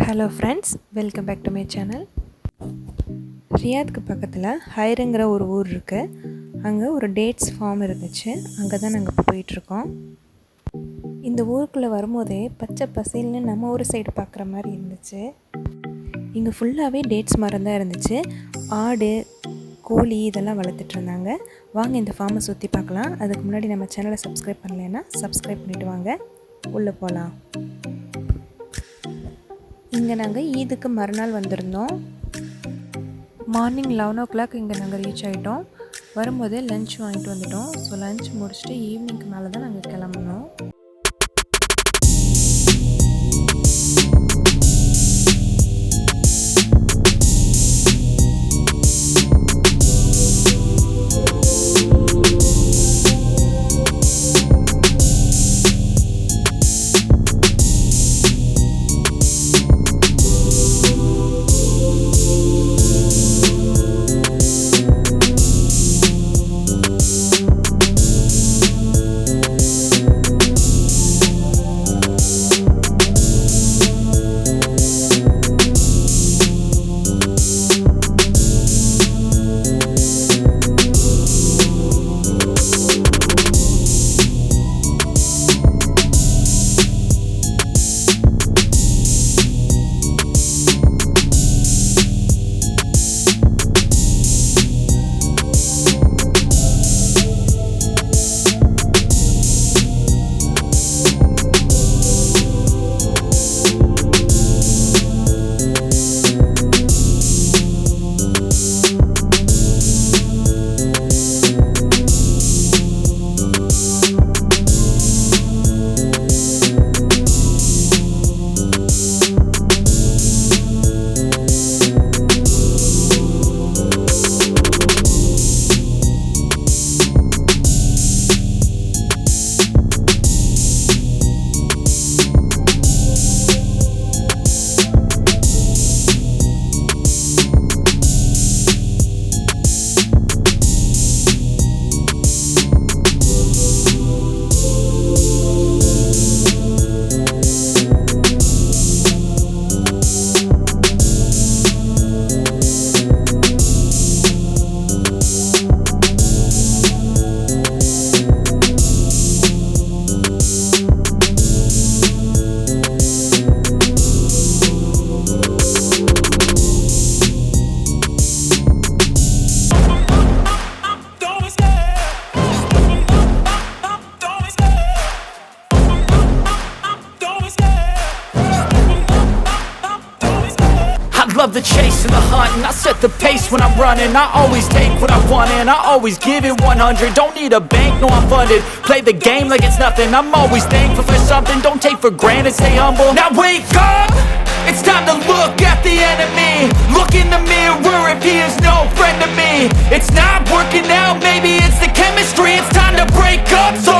Hello friends, welcome back to my channel. ரியாத்க்கு பக்கத்தில் ஹைருங்கிற ஒரு ஊர் இருக்குது. அங்கே ஒரு டேட்ஸ் ஃபார்ம் இருந்துச்சு. அங்கே தான் நாங்கள் இப்போ போயிட்டுருக்கோம். இந்த ஊருக்குள்ளே வரும்போதே பச்சை பசேல்னு நம்ம ஊர் சைடு பார்க்குற மாதிரி இருந்துச்சு. இங்கே ஃபுல்லாகவே டேட்ஸ் மரம் தான் இருந்துச்சு. ஆடு, கோழி இதெல்லாம் வளர்த்துட்டு இருந்தாங்க. வாங்க இந்த ஃபார்மை சுற்றி பார்க்கலாம். அதுக்கு முன்னாடி நம்ம சேனலை சப்ஸ்கிரைப் பண்ணலைன்னா சப்ஸ்கிரைப் பண்ணிவிட்டு வாங்க, உள்ளே போகலாம். இங்கே நாங்கள் ஈதுக்கு மறுநாள் வந்திருந்தோம். மார்னிங் 11 o'clock இங்கே நாங்கள் ரீச் ஆகிட்டோம். வரும்போதே லன்ச் வாங்கிட்டு வந்துட்டோம். ஸோ லன்ச் முடிச்சுட்டு ஈவினிங்க்கு மேலே தான் நாங்கள் கிளம்புனோம். Love the chase and the hunt, and I set the pace when I'm running. I always take what I want and I always give it 100. Don't need a bank, no I'm funded. Play the game like it's nothing. I'm always thankful for something. Don't take for granted, stay humble. Now wake up, it's time to look at the enemy. Look in the mirror if he is no friend to me. It's not working out, maybe it's the chemistry. It's time to break up, so